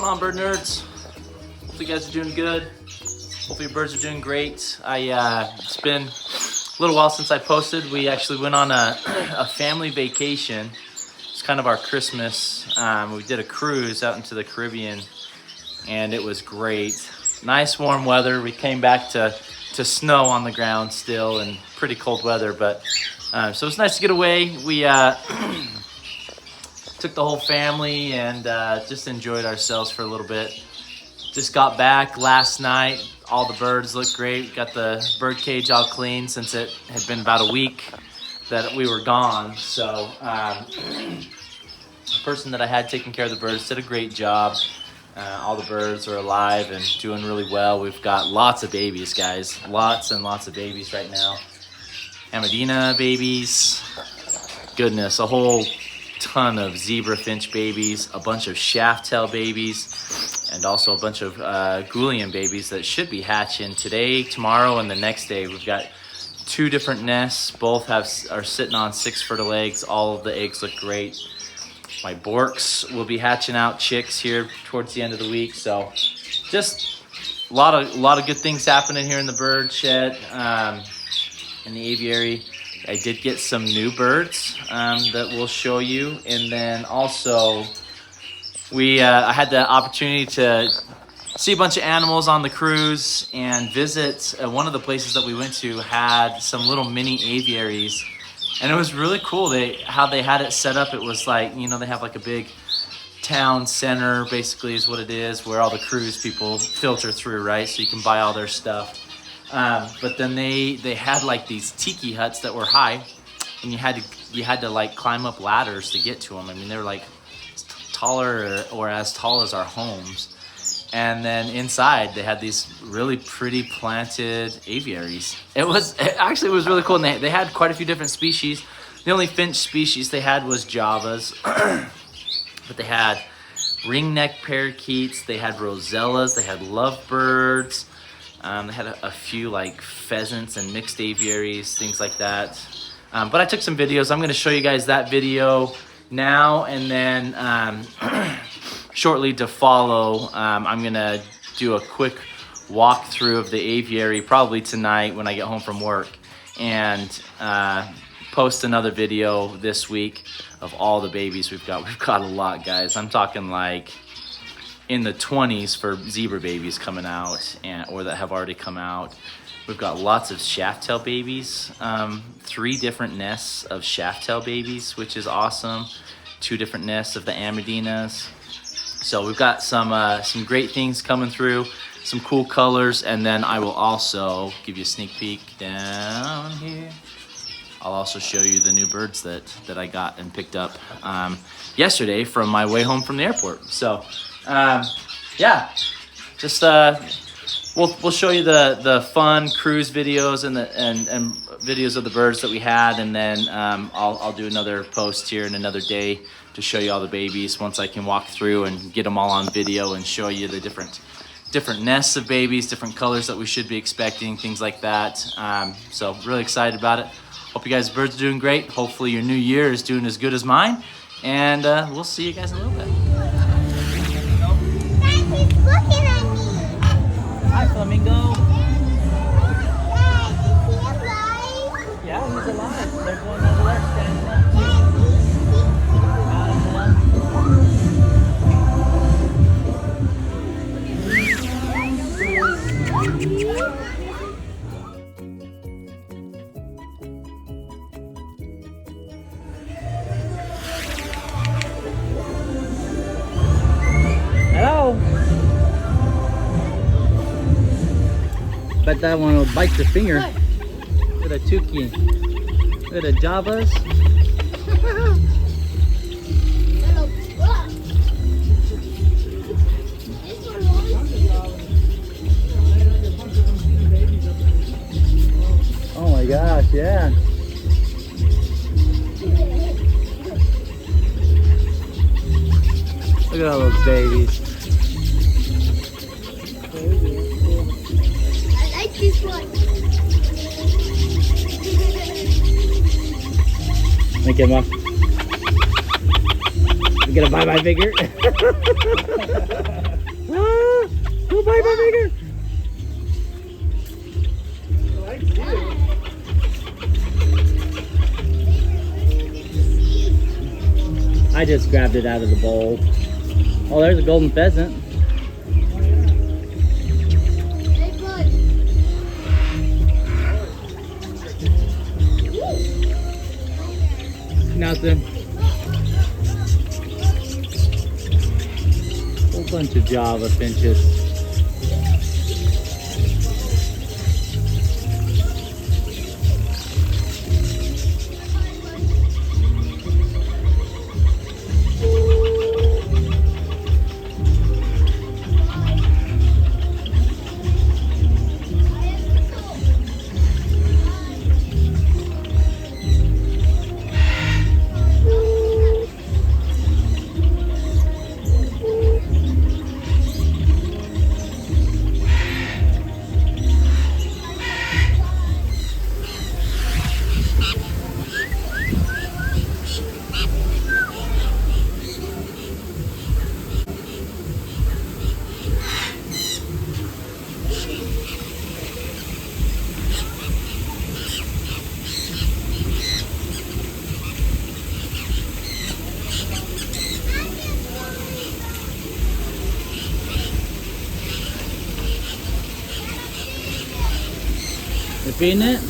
going on, bird nerds? Hopefully you guys are doing good. Hopefully your birds are doing great. It's been a little while since I posted. We actually went on a family vacation. It's kind of our Christmas. We did a cruise out into the Caribbean, and it was great. Nice warm weather. We came back to snow on the ground still and pretty cold weather, but so it's nice to get away. We took the whole family and just enjoyed ourselves for a little bit. Just got back last night. All the birds look great. Got the bird cage all clean since it had been about a week that we were gone. So the person that I had taking care of the birds did a great job. All the birds are alive and doing really well. We've got lots of babies, guys. Lots and lots of babies right now. Amadina babies. Goodness, a whole ton of zebra finch babies, a bunch of shaft-tail babies, and also a bunch of Goulian babies that should be hatching today, tomorrow, and the next day. We've got 2 different nests. Both are sitting on 6 fertile eggs. All of the eggs look great. My Borks will be hatching out chicks here towards the end of the week. So just a lot of good things happening here in the bird shed, in the aviary. I did get some new birds that we'll show you, and then also I had the opportunity to see a bunch of animals on the cruise and visit one of the places that we went to had some little mini aviaries, and it was really cool. How they had it set up. It was like, you know, they have like a big town center basically is what it is, where all the cruise people filter through, right? So you can buy all their stuff. But then they had like these tiki huts that were high, and you had to like climb up ladders to get to them. I mean, they were like taller or as tall as our homes. And then inside they had these really pretty planted aviaries. It actually was really cool. And they had quite a few different species. The only finch species they had was Javas, but they had ringneck parakeets, they had rosellas, they had lovebirds. They had a few like pheasants and mixed aviaries, things like that. But I took some videos. I'm going to show you guys that video now, and then shortly to follow, I'm going to do a quick walkthrough of the aviary, probably tonight when I get home from work, and post another video this week of all the babies we've got. We've got a lot, guys. I'm talking like in the 20s for zebra babies coming out, or that have already come out. We've got lots of shaft-tail babies, 3 different nests of shaft-tail babies, which is awesome. 2 different nests of the Amadinas. So we've got some great things coming through, some cool colors, and then I will also give you a sneak peek down here. I'll also show you the new birds that I got and picked up yesterday from my way home from the airport. So yeah, just we'll show you the fun cruise videos and videos of the birds that we had, and then I'll do another post here in another day to show you all the babies once I can walk through and get them all on video and show you the different nests of babies, different colors that we should be expecting, things like that. So really excited about it. Hope you guys' birds are doing great. Hopefully your new year is doing as good as mine, and we'll see you guys in a little bit. He's looking at me. Hi, Flamingo. Dad, is he alive? Yeah, he's alive. There's one over there standing up. Hello. Bet that one will bite your finger. Look at the Tuki. Look at the Javas. Oh my gosh, yeah. Look at all those babies. I like this one. Okay, Mom. You gonna buy my figure? way bigger. I just grabbed it out of the bowl. Oh, there's a golden pheasant. Hey, bud. Nothing. Whole bunch of Java finches. You feeding it?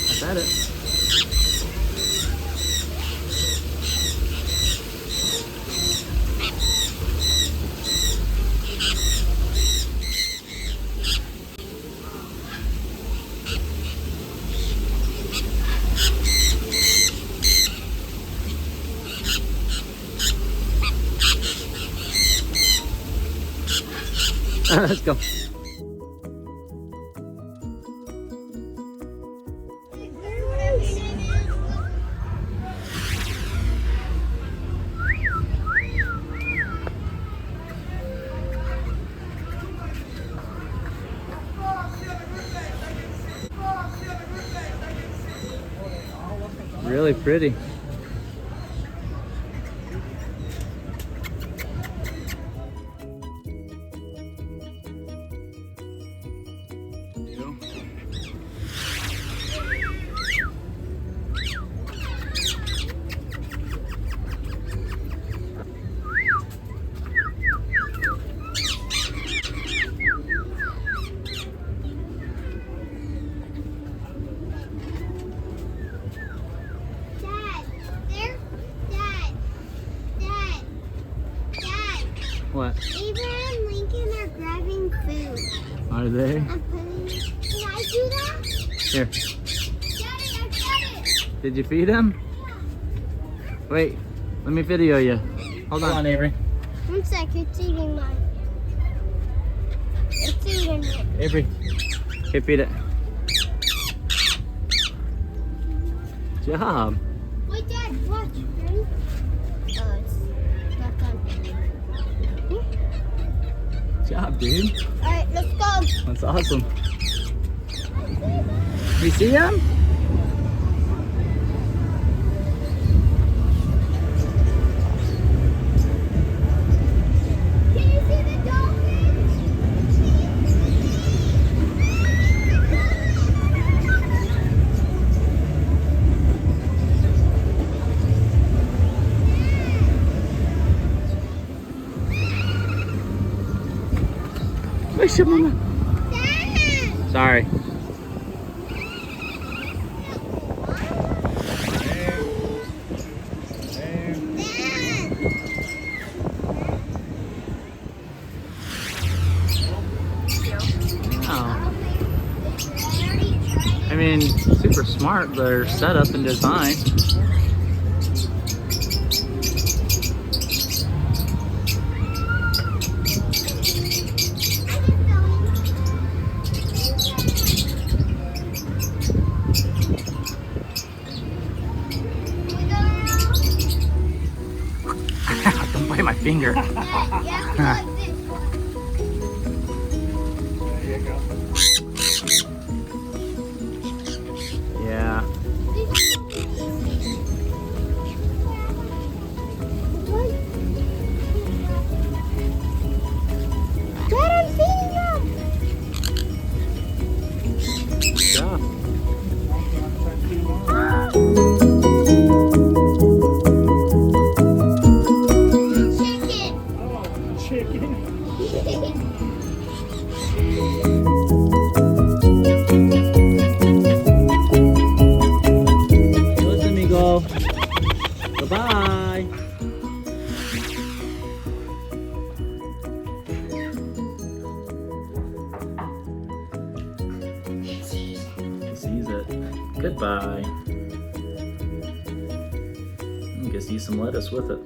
That's at it. Let's go. Really pretty. What? Ava and Lincoln are grabbing food. Are they? I'm putting it. Can I do that? Here. Daddy, I got it. Did you feed him? Wait, let me video you. Hold on, Avery. 1 sec, it's eating mine. It's eating it. Avery, okay, feed it. Good job. Wait, Dad, watch. Ready? Oh, it's not done. Good job, dude. Alright, let's go. That's awesome. You see him? Can you see the dolphins? Where's your mama? Dad! Sorry. Oh. I mean, super smart, their setup and design. finger. Yeah, you have to go like this. There you go. Yeah. Dad, I'm seeing them. Good job. Chicken. Oh, chicken. Adios, amigo. Bye-bye. Sees it. Goodbye. You can see some lettuce with it.